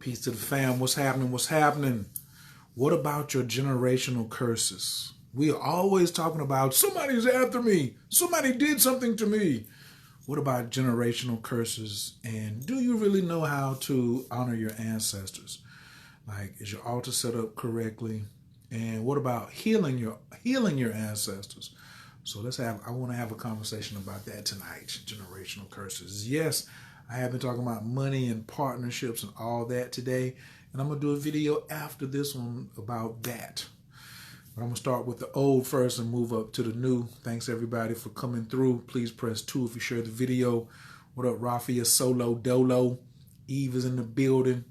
Peace to the fam. What's happening? What's happening? What about your generational curses? We are always talking about somebody's after me. Somebody did something to me. What about generational curses? And do you really know how to honor your ancestors? Like, is your altar set up correctly? And what about healing your ancestors? So I want to have a conversation about that tonight. Generational curses. Yes, I have been talking about money and partnerships and all that today. And I'm going to do a video after this one about that. But I'm going to start with the old first and move up to the new. Thanks everybody for coming through. Please press 2 if you share the video. What up, Raffia, Solo, Dolo? Eve is in the building.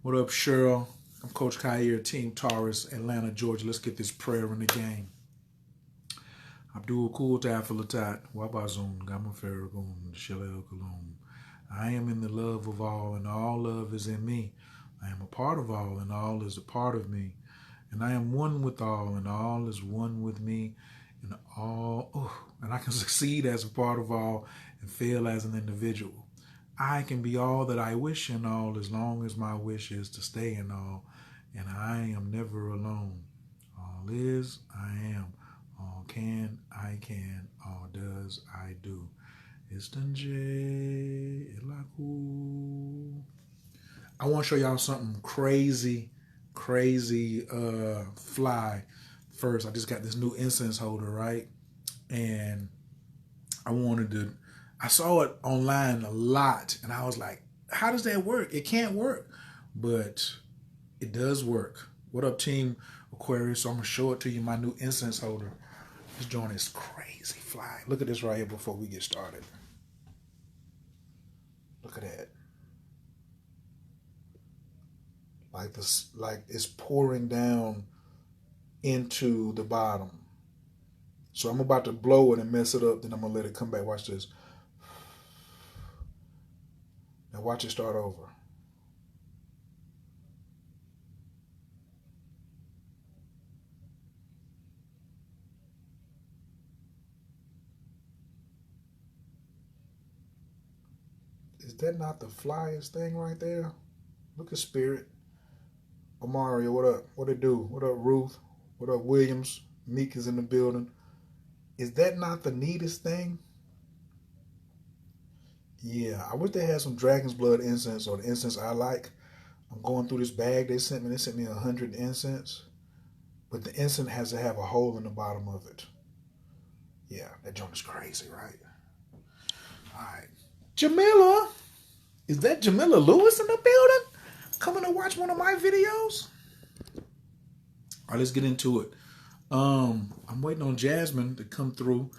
What up, Cheryl? I'm Coach Kyer, Team Taurus, Atlanta, Georgia. Let's get this prayer in the game. Abdul Kul Tafalatat, Wabazun, Gamma Farragun, Shalel Kalum. I am in the love of all, and all love is in me. I am a part of all, and all is a part of me. And I am one with all, and all is one with me. And I can succeed as a part of all and fail as an individual. I can be all that I wish in all as long as my wish is to stay in all. And I am never alone. All is, I am. All can, I can. All does, I do. Istanje ilaku. I want to show y'all something crazy fly. First, I just got this new incense holder, right? And I saw it online a lot, and I was like, how does that work? It can't work, but it does work. What up, Team Aquarius? So I'm going to show it to you, my new incense holder. This joint is crazy fly. Look at this right here before we get started. Look at that. Like it's pouring down into the bottom. So I'm about to blow it and mess it up, then I'm going to let it come back. Watch this. Now watch it start over. Is that not the flyest thing right there? Look at Spirit. Amaria, what up? What it do? What up, Ruth? What up, Williams? Meek is in the building. Is that not the neatest thing? Yeah, I wish they had some Dragon's Blood incense or the incense I like. I'm going through this bag they sent me. They sent me 100 incense. But the incense has to have a hole in the bottom of it. Yeah, that joint is crazy, right? All right. Jamila. Is that Jamila Lewis in the building? Coming to watch one of my videos? All right, let's get into it. I'm waiting on Jasmine to come through.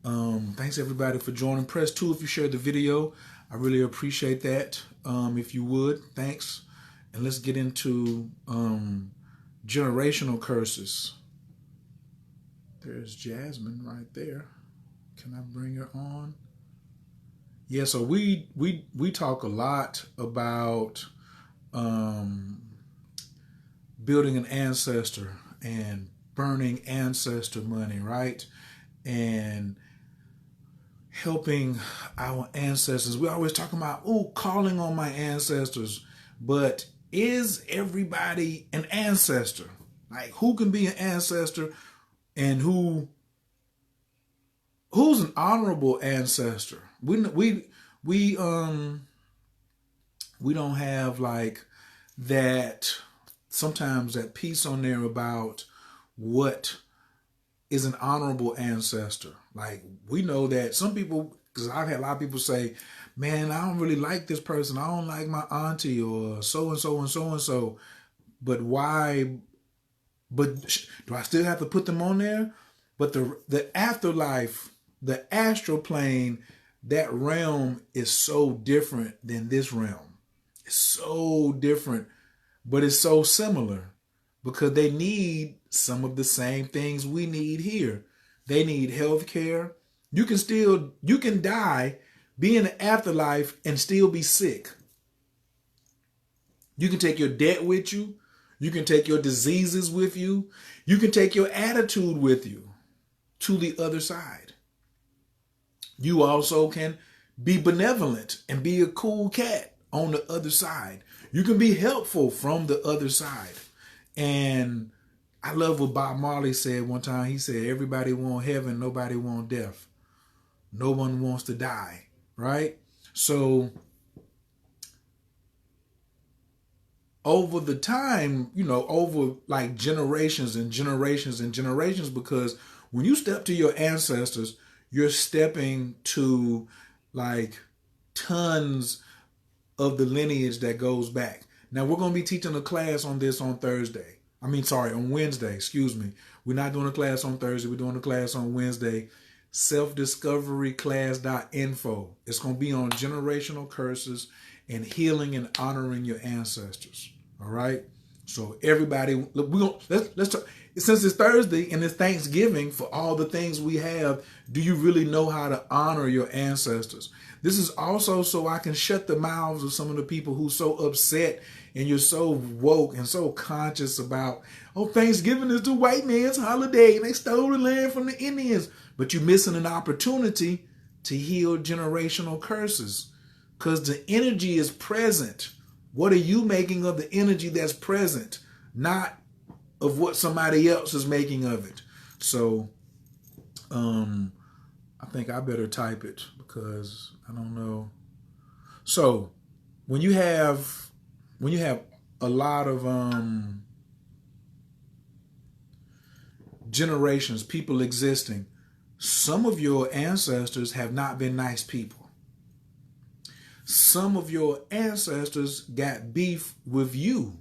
Thanks everybody for joining. Press 2 if you shared the video. I really appreciate that. If you would, thanks. And let's get into generational curses. There's Jasmine right there. Can I bring her on? Yeah, so we talk a lot about building an ancestor and burning ancestor money, right? And helping our ancestors. We always talking about, calling on my ancestors. But is everybody an ancestor? Like, who can be an ancestor and who's an honorable ancestor? We don't have like that, sometimes that piece on there about what is an honorable ancestor. Like, we know that some people, because I've had a lot of people say, man, I don't really like this person. I don't like my auntie or so-and-so and so-and-so. But why? But do I still have to put them on there? But the afterlife, the astral plane, that realm is so different than this realm. It's so different, but it's so similar because they need some of the same things we need here. They need health care. You can die, be in the afterlife, and still be sick. You can take your debt with you. You can take your diseases with you. You can take your attitude with you to the other side. You also can be benevolent and be a cool cat on the other side. You can be helpful from the other side. And I love what Bob Marley said one time. He said, everybody wants heaven, nobody wants death. No one wants to die, right? So over the time, over like generations and generations and generations, because when you step to your ancestors, you're stepping to like tons of the lineage that goes back. Now we're going to be teaching a class on this on on Wednesday, excuse me. We're not doing a class on Thursday. We're doing a class on Wednesday. Selfdiscoveryclass.info. It's going to be on generational curses and healing and honoring your ancestors. All right. So everybody, let's talk. Since it's Thursday and it's Thanksgiving, for all the things we have, do you really know how to honor your ancestors? This is also so I can shut the mouths of some of the people who so upset, and you're so woke and so conscious about, Thanksgiving is the white man's holiday and they stole the land from the Indians. But you're missing an opportunity to heal generational curses because the energy is present. What are you making of the energy that's present? Not of what somebody else is making of it. So I think I better type it because I don't know. So when you have a lot of generations, people existing, some of your ancestors have not been nice people. Some of your ancestors got beef with you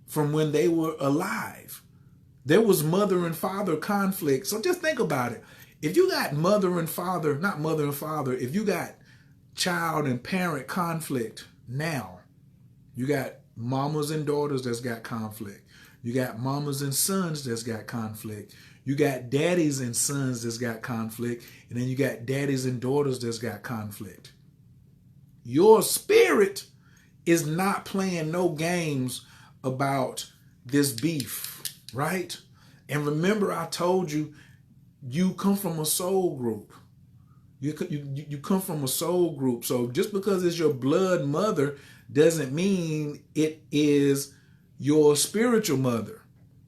from when they were alive. There was mother and father conflict. So just think about it. If you got if you got child and parent conflict now, you got mamas and daughters that's got conflict. You got mamas and sons that's got conflict. You got daddies and sons that's got conflict. And then you got daddies and daughters that's got conflict. Your spirit is not playing no games about this beef, right? And remember, I told you, you come from a soul group. You come from a soul group. So just because it's your blood mother doesn't mean it is your spiritual mother.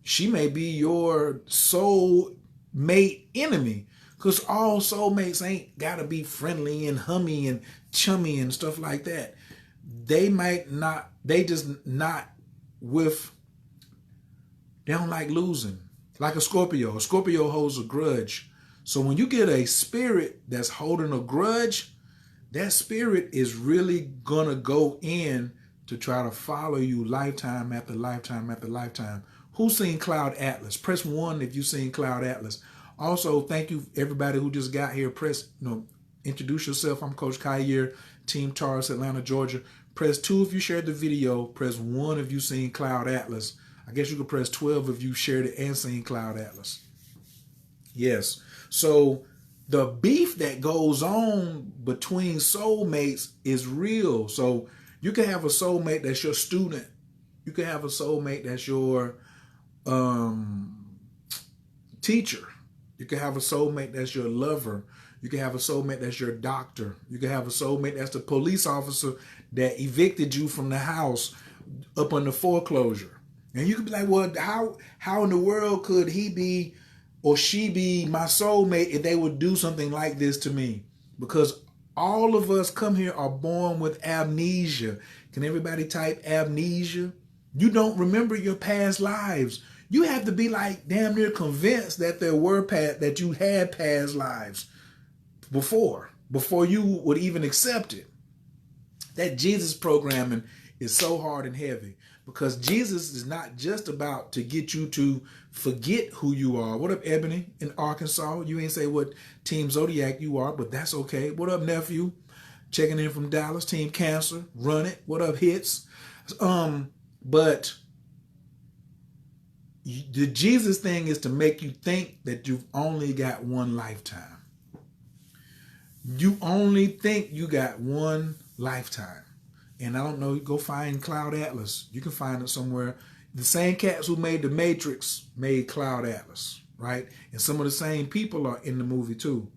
She may be your soul mate enemy, because all soulmates ain't got to be friendly and hummy and chummy and stuff like that. They might not, they just not with, they don't like losing. Like a Scorpio holds a grudge. So when you get a spirit that's holding a grudge, that spirit is really gonna go in to try to follow you lifetime after lifetime after lifetime. Who's seen Cloud Atlas? Press 1 if you've seen Cloud Atlas. Also, thank you everybody who just got here. Introduce yourself. I'm Coach Khayr, Team Taurus, Atlanta, Georgia. Press 2 if you shared the video. Press 1 if you've seen Cloud Atlas. I guess you could press 12 if you shared it and seen Cloud Atlas. Yes. So the beef that goes on between soulmates is real. So you can have a soulmate that's your student. You can have a soulmate that's your teacher. You can have a soulmate that's your lover. You can have a soulmate that's your doctor. You can have a soulmate that's the police officer that evicted you from the house up under foreclosure. And you could be like, well, how in the world could he be or she be my soulmate if they would do something like this to me? Because all of us come here are born with amnesia. Can everybody type amnesia? You don't remember your past lives. You have to be like damn near convinced that that you had past lives before you would even accept it. That Jesus programming is so hard and heavy, because Jesus is not just about to get you to forget who you are. What up, Ebony in Arkansas? You ain't say what Team Zodiac you are, but that's okay. What up, nephew? Checking in from Dallas. Team Cancer. Run it. What up, hits? But the Jesus thing is to make you think that you've only got one lifetime. You only think you got one lifetime. And I don't know, go find Cloud Atlas. You can find it somewhere. The same cats who made The Matrix made Cloud Atlas, right? And some of the same people are in the movie too.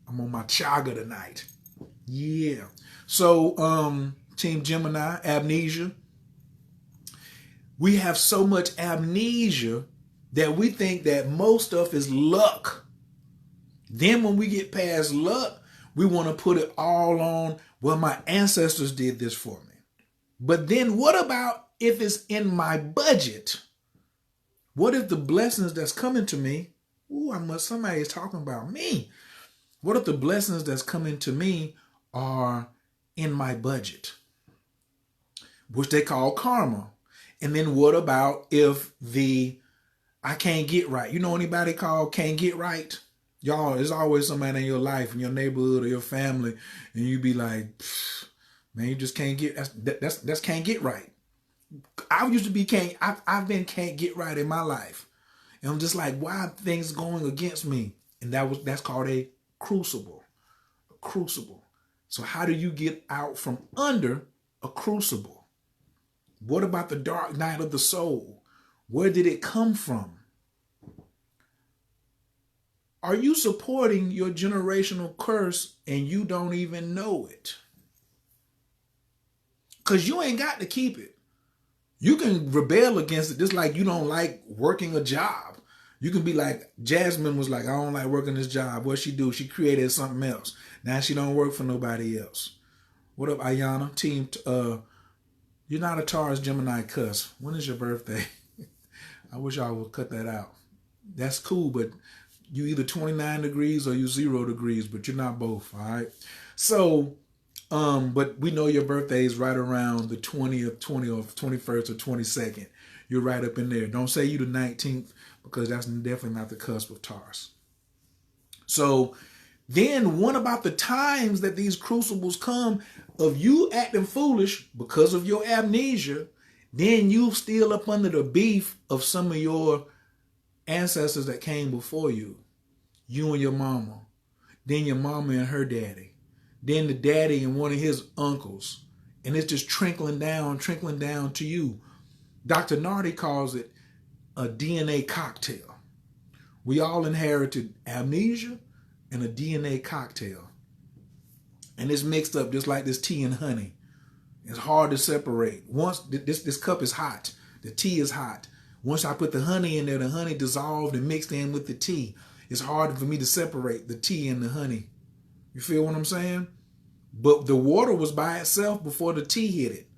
I'm on my chaga tonight. Yeah. So, Team Gemini, Amnesia. We have so much amnesia that we think that most stuff is luck. Then when we get past luck, we want to put it all on, well, my ancestors did this for me. But then what about if it's in my budget? What if the blessings that's coming to me, somebody is talking about me. What if the blessings that's coming to me are in my budget, which they call karma? And then what about if I can't get right? You know anybody called can't get right? Y'all, there's always somebody in your life, in your neighborhood or your family, and you be like, man, you just can't get, that's can't get right. I used to be I've been can't get right in my life. And I'm just like, why are things going against me? And that's called a crucible. A crucible. So how do you get out from under a crucible? What about the dark night of the soul? Where did it come from? Are you supporting your generational curse and you don't even know it? Because you ain't got to keep it. You can rebel against it just like you don't like working a job. You can be like, Jasmine was like, I don't like working this job. What she do? She created something else. Now she don't work for nobody else. What up, Ayana? Team, you're not a Taurus Gemini cuss. When is your birthday? I wish I would cut that out. That's cool, but you either 29 degrees or you 0 degrees, but you're not both, all right? So, but we know your birthday is right around the 20th, 21st, or 22nd. You're right up in there. Don't say you the 19th because that's definitely not the cusp of Taurus. So then what about the times that these crucibles come of you acting foolish because of your amnesia? Then you still up under the beef of some of your ancestors that came before you. You and your mama. Then your mama and her daddy. Then the daddy and one of his uncles. And it's just trickling down to you. Dr. Nardi calls it a DNA cocktail. We all inherited amnesia and a DNA cocktail. And it's mixed up just like this tea and honey. It's hard to separate. Once this cup is hot, the tea is hot. Once I put the honey in there, the honey dissolved and mixed in with the tea. It's hard for me to separate the tea and the honey. You feel what I'm saying? But the water was by itself before the tea hit it.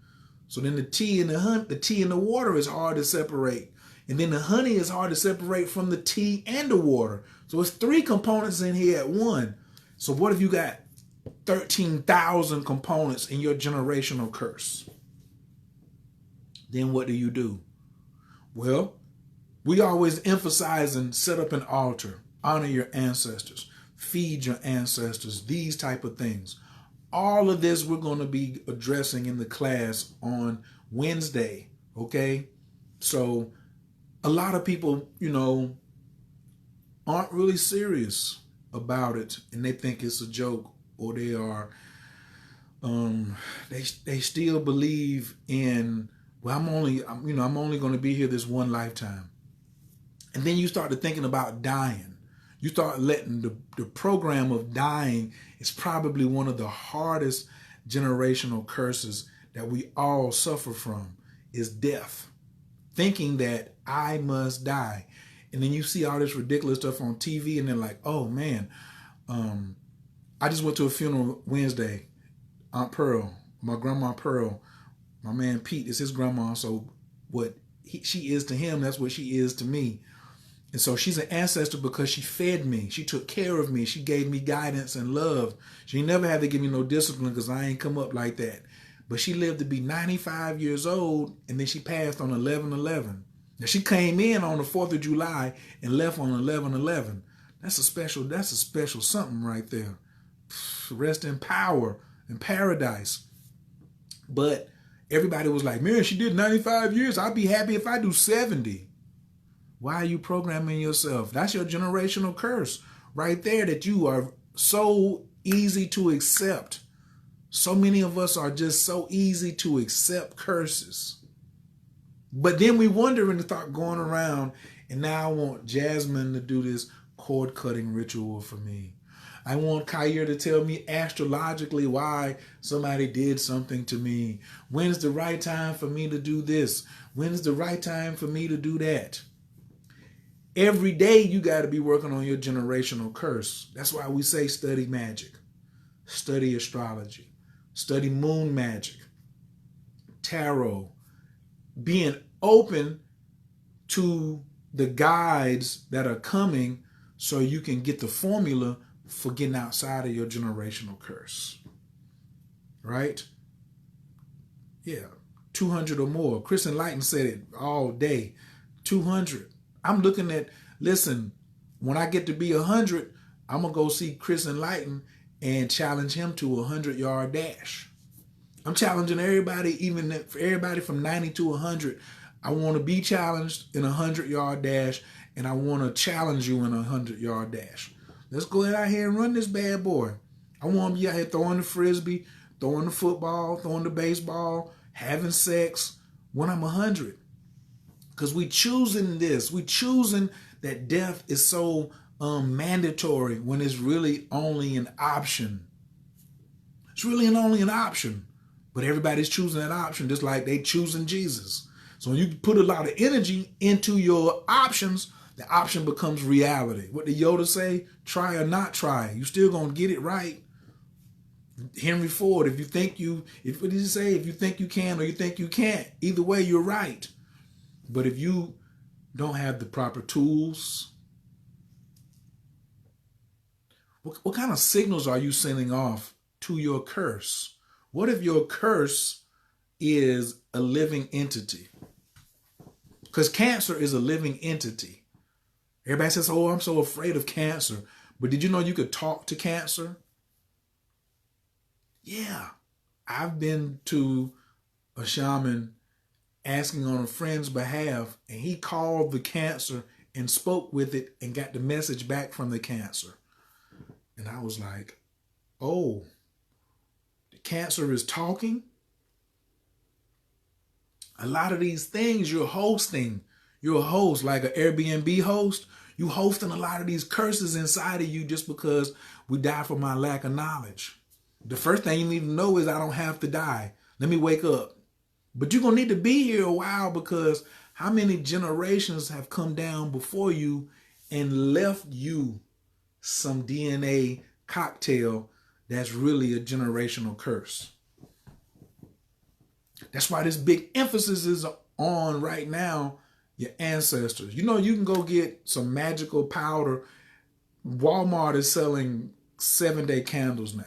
So then the tea and the water is hard to separate. And then the honey is hard to separate from the tea and the water. So it's 3 components in here at one. So what if you got 13,000 components in your generational curse? Then what do? Well, we always emphasize and set up an altar, honor your ancestors, feed your ancestors, these type of things. All of this we're going to be addressing in the class on Wednesday, okay? So a lot of people, aren't really serious about it, and they think it's a joke, or they are, they still believe in, well, I'm only going to be here this one lifetime. And then you start to thinking about dying. You start letting the program of dying is probably one of the hardest generational curses that we all suffer from, is death. Thinking that I must die. And then you see all this ridiculous stuff on TV and they're like, oh man, I just went to a funeral Wednesday. Aunt Pearl, my grandma Pearl, my man Pete is his grandma. So what she is to him, that's what she is to me. And so she's an ancestor because she fed me. She took care of me. She gave me guidance and love. She never had to give me no discipline because I ain't come up like that. But she lived to be 95 years old, and then she passed on 11/11. Now she came in on the 4th of July and left on 11/11. That's a special something right there. Rest in power and paradise. But everybody was like, man, she did 95 years. I'd be happy if I do 70. Why are you programming yourself? That's your generational curse right there, that you are so easy to accept. So many of us are just so easy to accept curses. But then we wonder and start going around, and now I want Jasmine to do this cord cutting ritual for me. I want Khayr to tell me astrologically why somebody did something to me. When's the right time for me to do this? When's the right time for me to do that? Every day you got to be working on your generational curse. That's why we say study magic, study astrology, study moon magic, tarot, being open to the guides that are coming so you can get the formula for getting outside of your generational curse. Right? Yeah. 200 or more. Chris Enlighten said it all day. 200. I'm looking at, listen, when I get to be 100, I'm going to go see Chris Enlighten and challenge him to a 100-yard dash. I'm challenging everybody, even for everybody from 90 to 100. I want to be challenged in a 100-yard dash, and I want to challenge you in a 100-yard dash. Let's go ahead out here and run this bad boy. I want to be out here throwing the frisbee, throwing the football, throwing the baseball, having sex when I'm 100. Because we choosing this. We choosing that death is so mandatory when it's really only an option. It's really only an option. But everybody's choosing that option just like they choosing Jesus. So when you put a lot of energy into your options, the option becomes reality. What did Yoda say? Try or not try. You still gonna get it right. Henry Ford, what did he say? If you think you can or you think you can't, either way you're right. But if you don't have the proper tools, what kind of signals are you sending off to your curse? What if your curse is a living entity? Because cancer is a living entity. Everybody says, oh, I'm so afraid of cancer. But did you know you could talk to cancer? Yeah. I've been to a shaman asking on a friend's behalf, and he called the cancer and spoke with it and got the message back from the cancer. And I was like, oh, the cancer is talking? A lot of these things you're hosting. You're a host, like an Airbnb host. You hosting a lot of these curses inside of you just because we die from my lack of knowledge. The first thing you need to know is I don't have to die. Let me wake up. But you're going to need to be here a while, because how many generations have come down before you and left you some DNA cocktail that's really a generational curse? That's why this big emphasis is on right now your ancestors. You know, you can go get some magical powder. Walmart is selling 7-day candles now.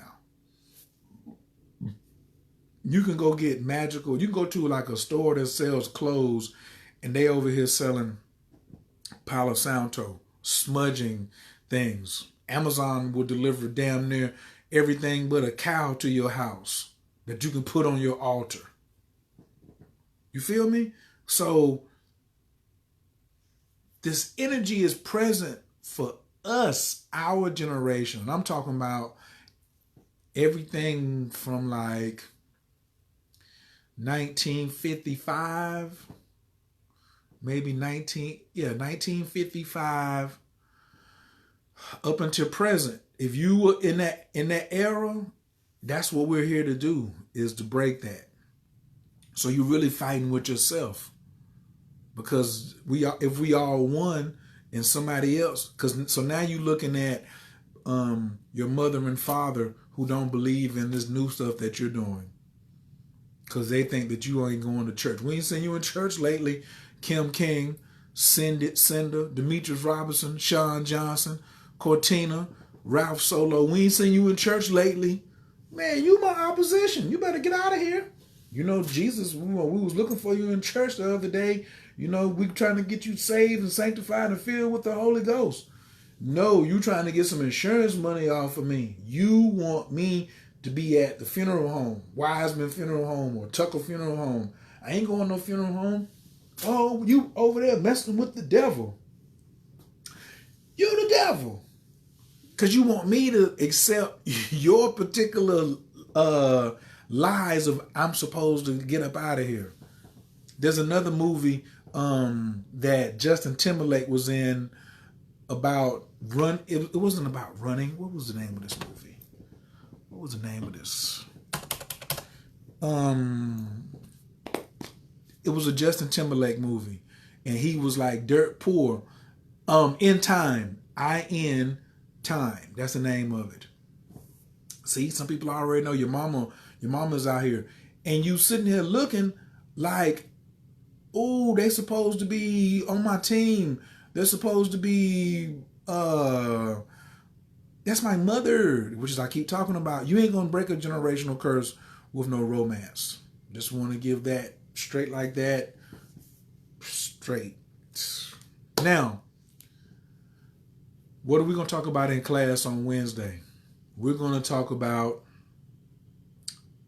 You can go get magical. You can go to like a store that sells clothes, and they over here selling Palo Santo, smudging things. Amazon will deliver damn near everything but a cow to your house that you can put on your altar. You feel me? So this energy is present for us, our generation. And I'm talking about everything from like 1955, maybe 1955 up until present. If you were in that era, that's what we're here to do, is to break that. So you're really fighting with yourself, because if we all one and somebody else, so now you're looking at your mother and father who don't believe in this new stuff that you're doing, because they think that you ain't going to church. We ain't seen you in church lately. Kim King, Cinder, Demetrius Robinson, Sean Johnson, Cortina, Ralph Solo. We ain't seen you in church lately. Man, you my opposition. You better get out of here. You know, Jesus, we was looking for you in church the other day. You know, we trying to get you saved and sanctified and filled with the Holy Ghost. No, you trying to get some insurance money off of me. You want me to be at the funeral home, Wiseman Funeral Home or Tucker Funeral Home. I ain't going no funeral home. Oh, you over there messing with the devil. You're the devil. Because you want me to accept your particular lies of I'm supposed to get up out of here. There's another movie that Justin Timberlake was in about run. It wasn't about running. What was the name of this movie? What was the name of this? It was a Justin Timberlake movie, and he was like dirt poor. In time, time. That's the name of it. See, some people already know your mama's out here, and you sitting here looking like, oh, they supposed to be on my team. They're supposed to be. That's my mother, which is I keep talking about. You ain't gonna break a generational curse with no romance. Just want to give that straight like that. Straight. Now, what are we going to talk about in class on Wednesday? We're going to talk about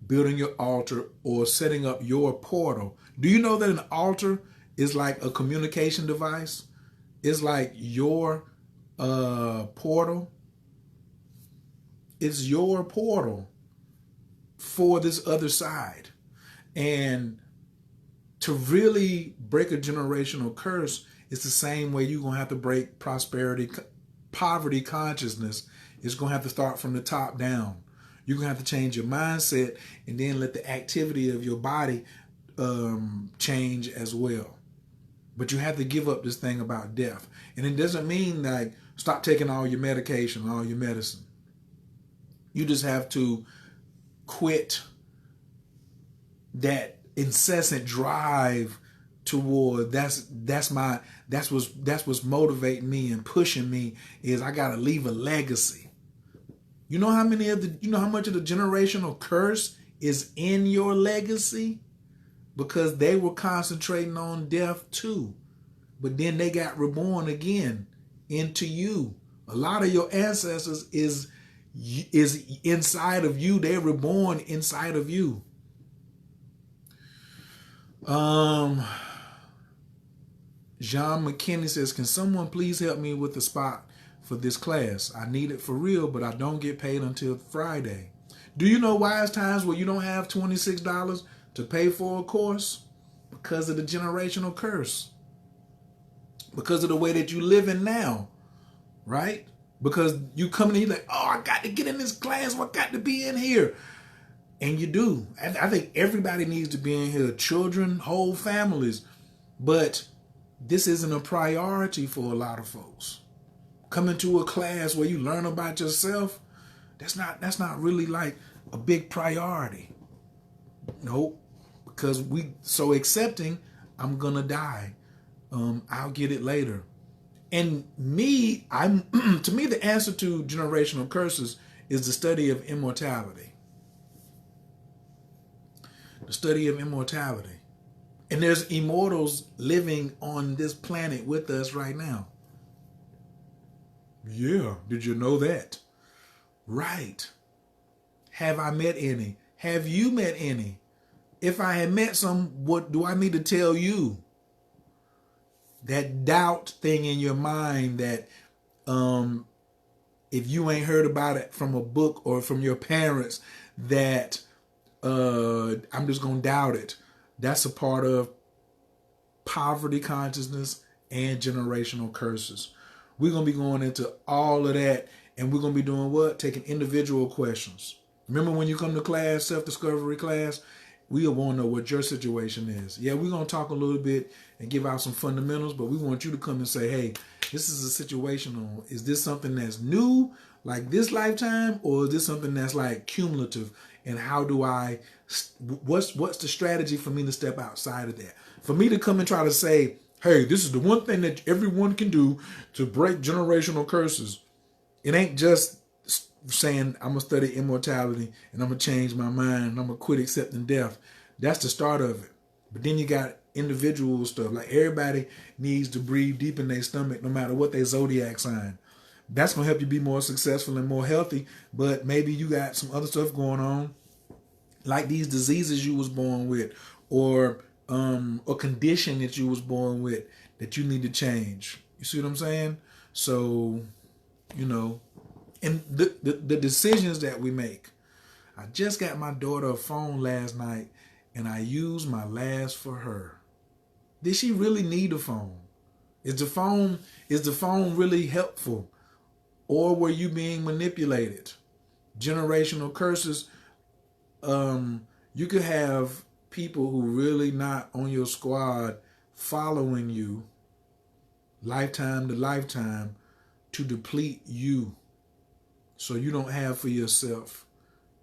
building your altar or setting up your portal. Do you know that an altar is like a communication device? It's like your portal. It's your portal for this other side. And to really break a generational curse, it's the same way you're going to have to break poverty consciousness. It's going to have to start from the top down. You're going to have to change your mindset and then let the activity of your body change as well. But you have to give up this thing about death. And it doesn't mean like stop taking all your medication, all your medicine. You just have to quit that incessant drive toward that's what's motivating me and pushing me is I gotta leave a legacy. You know how much of the generational curse is in your legacy? Because they were concentrating on death too. But then they got reborn again into you. A lot of your ancestors is inside of you. They're reborn inside of you. John McKinney says, can someone please help me with the spot for this class? I need it for real, but I don't get paid until Friday. Do you know why it's times where you don't have $26 to pay for a course? Because of the generational curse. Because of the way that you live in now, right? Because you come in here like, oh, I got to get in this class. I got to be in here. And you do. I think everybody needs to be in here, children, whole families. But this isn't a priority for a lot of folks. Coming to a class where you learn about yourself, that's not really like a big priority. Nope. Because we so accepting, I'm gonna die. I'll get it later. And to me, the answer to generational curses is the study of immortality. The study of immortality. And there's immortals living on this planet with us right now. Yeah, did you know that? Right. Have I met any? Have you met any? If I had met some, what do I need to tell you? That doubt thing in your mind that if you ain't heard about it from a book or from your parents, that I'm just going to doubt it. That's a part of poverty consciousness and generational curses. We're going to be going into all of that, and we're going to be doing what? Taking individual questions. Remember when you come to class, self-discovery class, we want to know what your situation is. Yeah, we're going to talk a little bit and give out some fundamentals, but we want you to come and say, hey, this is a situational. Is this something that's new, like this lifetime, or is this something that's like cumulative? And how do what's the strategy for me to step outside of that? For me to come and try to say, hey, this is the one thing that everyone can do to break generational curses. It ain't just saying I'm going to study immortality and I'm going to change my mind and I'm going to quit accepting death. That's the start of it. But then you got individual stuff. Like everybody needs to breathe deep in their stomach no matter what their zodiac sign. That's going to help you be more successful and more healthy. But maybe you got some other stuff going on, like these diseases you was born with, or a condition that you was born with that you need to change. You see what I'm saying? So, and the decisions that we make. I just got my daughter a phone last night, and I used my last for her. Did she really need a phone? Is the phone really helpful? Or were you being manipulated? Generational curses. You could have people who really not on your squad following you lifetime to lifetime to deplete you so you don't have for yourself,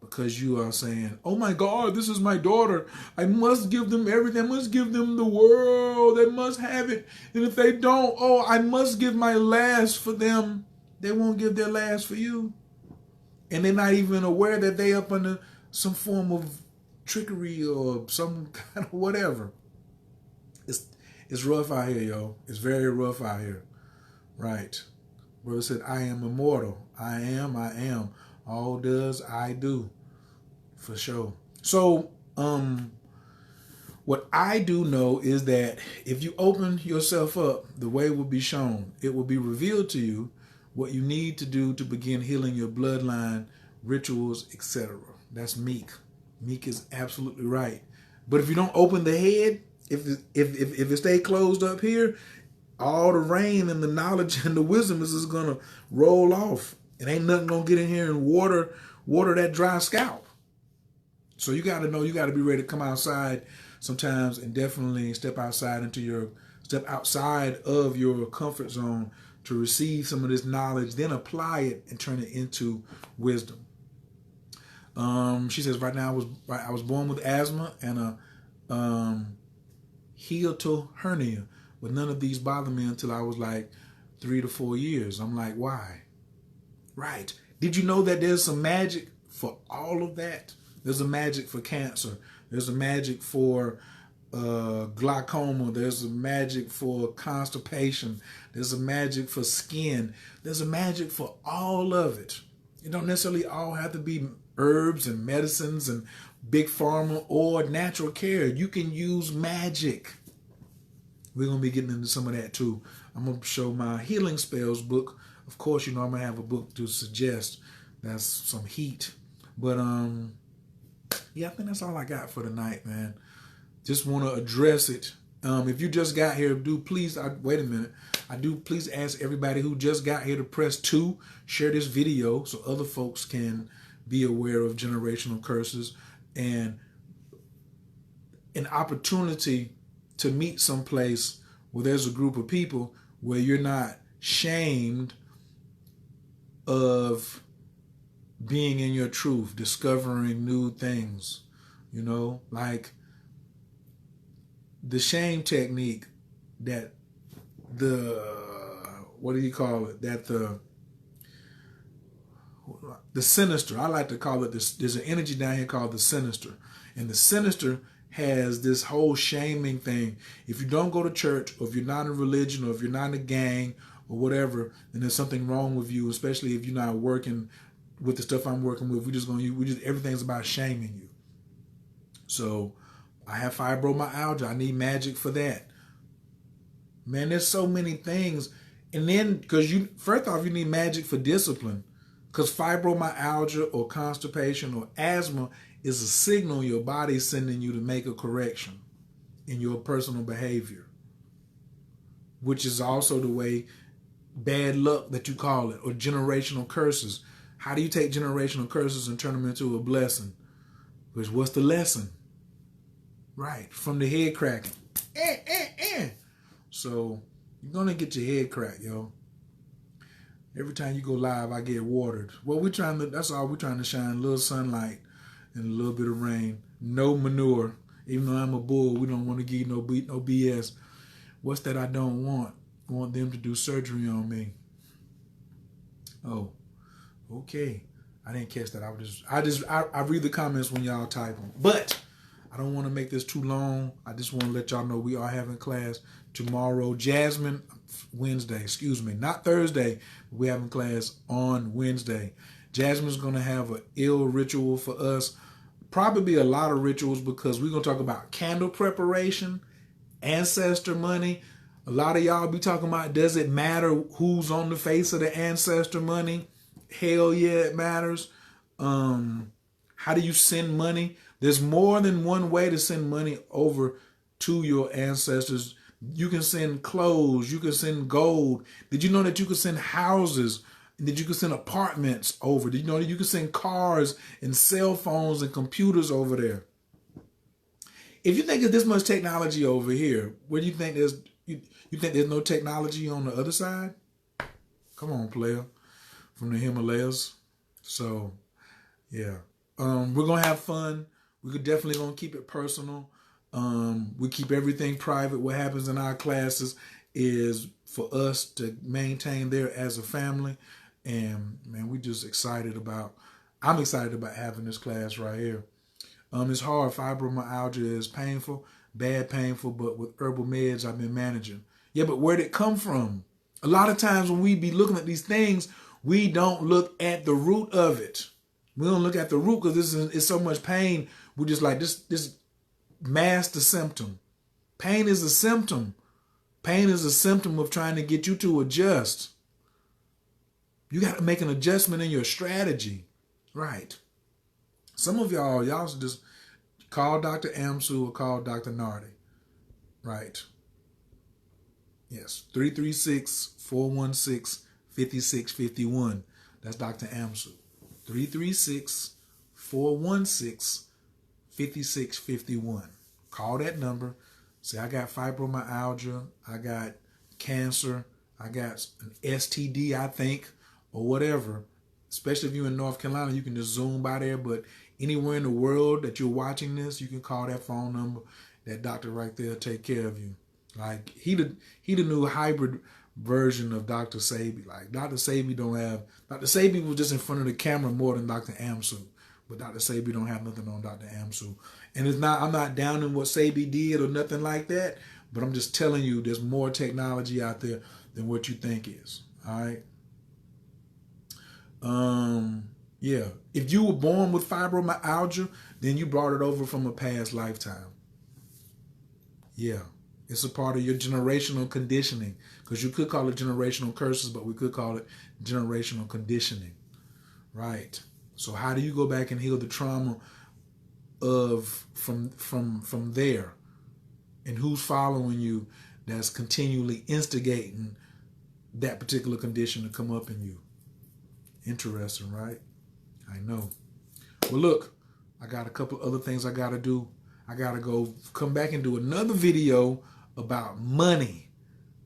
because you are saying, oh my God, this is my daughter. I must give them everything. I must give them the world. They must have it. And if they don't, oh, I must give my last for them. They won't give their last for you. And they're not even aware that they up under some form of trickery or some kind of whatever. It's rough out here, yo. It's very rough out here. Right. Brother said, I am immortal. I am. All does, I do. For sure. So, what I do know is that if you open yourself up, the way will be shown. It will be revealed to you what you need to do to begin healing your bloodline, rituals, etc. That's Meek. Meek is absolutely right. But if you don't open the head, if it stay closed up here, all the rain and the knowledge and the wisdom is just gonna roll off. It ain't nothing gonna get in here and water that dry scalp. So you gotta know, you gotta be ready to come outside sometimes, and definitely step outside of your comfort zone to receive some of this knowledge, then apply it and turn it into wisdom. She says, right now I was born with asthma and a hiatal hernia, but none of these bothered me until I was like 3 to 4 years. I'm like, why? Right. Did you know that there's some magic for all of that? There's a magic for cancer. There's a magic for glaucoma. There's a magic for constipation. There's a magic for skin. There's a magic for all of it. It don't necessarily all have to be herbs and medicines and big pharma or natural care. You can use magic. We're going to be getting into some of that too. I'm going to show my healing spells book. Of course, you know, I'm going to have a book to suggest. That's some heat. But, yeah, I think that's all I got for tonight, man. Just want to address it. If you just got here, please ask everybody who just got here to press 2, share this video so other folks can be aware of generational curses and an opportunity to meet someplace where there's a group of people where you're not shamed of being in your truth, discovering new things, you know, like the shame technique that the sinister, I like to call it this, there's an energy down here called the sinister. And the sinister has this whole shaming thing. If you don't go to church, or if you're not in religion, or if you're not in a gang or whatever, then there's something wrong with you, especially if you're not working with the stuff I'm working with. Everything's about shaming you. So I have fibromyalgia. I need magic for that. Man, there's so many things. And then, first off, you need magic for discipline. Because fibromyalgia or constipation or asthma is a signal your body's sending you to make a correction in your personal behavior, which is also the way bad luck that you call it, or generational curses. How do you take generational curses and turn them into a blessing? Which, what's the lesson? Right, from the head cracking. So you're going to get your head cracked, yo. Every time you go live, I get watered. Well, that's all we're trying to shine, a little sunlight and a little bit of rain. No manure. Even though I'm a bull, we don't want to give you no BS. What's that I don't want? I want them to do surgery on me. Oh, okay. I didn't catch that. I read the comments when y'all type them. But I don't want to make this too long. I just want to let y'all know we are having class tomorrow. Wednesday, not Thursday. We're having class on Wednesday. Jasmine's going to have an ill ritual for us. Probably a lot of rituals, because we're going to talk about candle preparation, ancestor money. A lot of y'all be talking about, does it matter who's on the face of the ancestor money? Hell yeah, it matters. How do you send money? There's more than one way to send money over to your ancestors. You can send clothes. You can send gold. Did you know that you can send houses? And that you can send apartments over. Did you know that you can send cars and cell phones and computers over there? If you think there's this much technology over here, where do you think you think there's no technology on the other side? Come on, player. From the Himalayas. So, yeah. We're going to have fun. We're definitely going to keep it personal. We keep everything private. What happens in our classes is for us to maintain there as a family. And, man, we're just excited about, I'm excited about having this class right here. It's hard. Fibromyalgia is painful, bad painful, but with herbal meds I've been managing. Yeah, but where'd it come from? A lot of times when we be looking at these things, we don't look at the root of it. We don't look at the root because it's so much pain. We're just like, this masks the symptom. Pain is a symptom. Pain is a symptom of trying to get you to adjust. You got to make an adjustment in your strategy. Right. Some of y'all should just call Dr. Amsu or call Dr. Nardi. Right. Yes. 336-416-5651. That's Dr. Amsu. 336-416-5651. Call that number. Say, I got fibromyalgia. I got cancer. I got an STD, I think, or whatever. Especially if you're in North Carolina, you can just zoom by there. But anywhere in the world that you're watching this, you can call that phone number. That doctor right there will take care of you. Like, he the new hybrid version of Dr. Sabi. Like, Dr. Sabi was just in front of the camera more than Dr. Amsu. But Dr. Sabi don't have nothing on Dr. Amsu. And I'm not downing what Sabi did or nothing like that. But I'm just telling you, there's more technology out there than what you think is. All right. Yeah. If you were born with fibromyalgia, then you brought it over from a past lifetime. Yeah. It's a part of your generational conditioning. Because you could call it generational curses, but we could call it generational conditioning. Right. So how do you go back and heal the trauma from there? And who's following you that's continually instigating that particular condition to come up in you? Interesting, right? I know. Well, look, I got a couple other things I got to do. I got to go come back and do another video about money.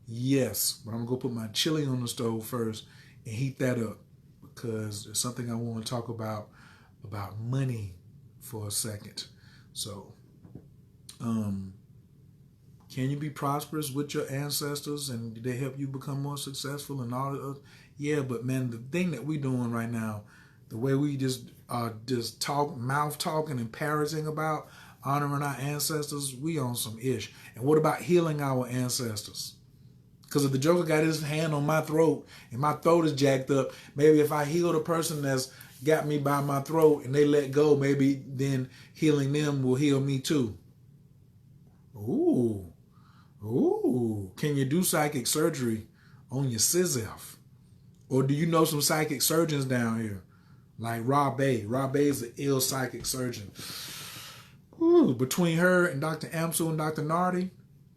Yes, but I'm going to go put my chili on the stove first and heat that up because there's something I want to talk about money for a second. So, can you be prosperous with your ancestors and did they help you become more successful and all that? Yeah, but man, the thing that we're doing right now, the way we just mouth talking and parroting about honoring our ancestors, we on some ish. And what about healing our ancestors? Because if the Joker got his hand on my throat and my throat is jacked up, maybe if I heal the person that's got me by my throat and they let go, maybe then healing them will heal me too. Ooh. Can you do psychic surgery on your SZF? Or do you know some psychic surgeons down here? Like Rob Bay. Rob Bay is an ill psychic surgeon. Ooh, between her and Dr. Amsu and Dr. Nardi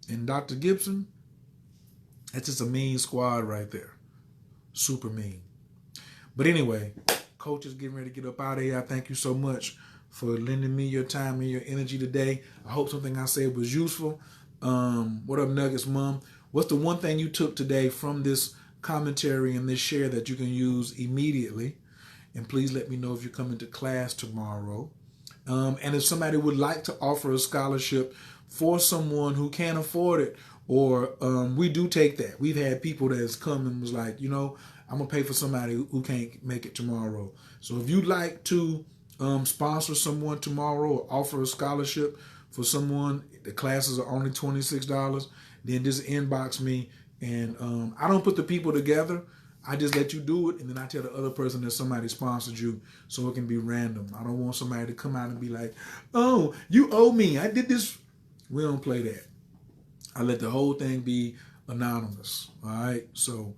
and Dr. Gibson, that's just a mean squad right there. Super mean. But anyway, Coach is getting ready to get up out of here. I thank you so much for lending me your time and your energy today. I hope something I said was useful. What up, Nuggets Mom? What's the one thing you took today from this commentary and this share that you can use immediately? And please let me know if you're coming to class tomorrow. And if somebody would like to offer a scholarship for someone who can't afford it, or we do take that. We've had people that's come and was like, I'm going to pay for somebody who can't make it tomorrow. So if you'd like to sponsor someone tomorrow or offer a scholarship for someone, the classes are only $26, then just inbox me. And I don't put the people together. I just let you do it, and then I tell the other person that somebody sponsored you so it can be random. I don't want somebody to come out and be like, oh, you owe me. I did this. We don't play that. I let the whole thing be anonymous. All right? So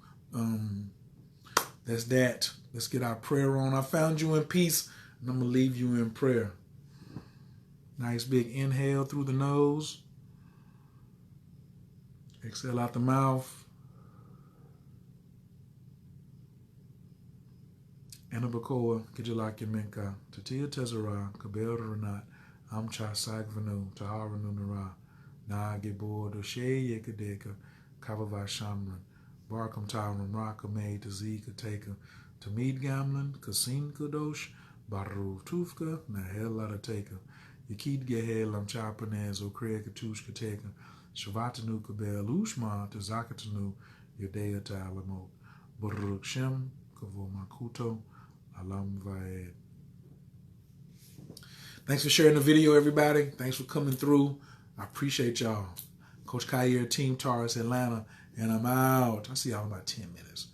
that's that. Let's get our prayer on. I found you in peace, and I'm going to leave you in prayer. Nice big inhale through the nose. Exhale out the mouth. Anabakoa, Kijilaki Minka, Tatia Tezara, Kabel Renat, Amcha Sagvanu, Taharanu Nara, Nage Board, O'Shea Yekadeka, Kavava Shamran, Barkham Tauran, Raka May, Tazika Taker, Tamid Gamlin, Kasim Kadosh, Baru Tufka, Nahel Lada Taker, Yakid Gehel, Amchapanez, Okreka Tushka Taker, Shavatanu Kabel, Ushma, Tazakatanu, Yodea Talamo, Buruk Shem, Kavo Makuto, Alam Vaed. Thanks for sharing the video, everybody. Thanks for coming through. I appreciate y'all. Coach Khayr, Team Taurus, Atlanta, and I'm out. I'll see y'all in about 10 minutes.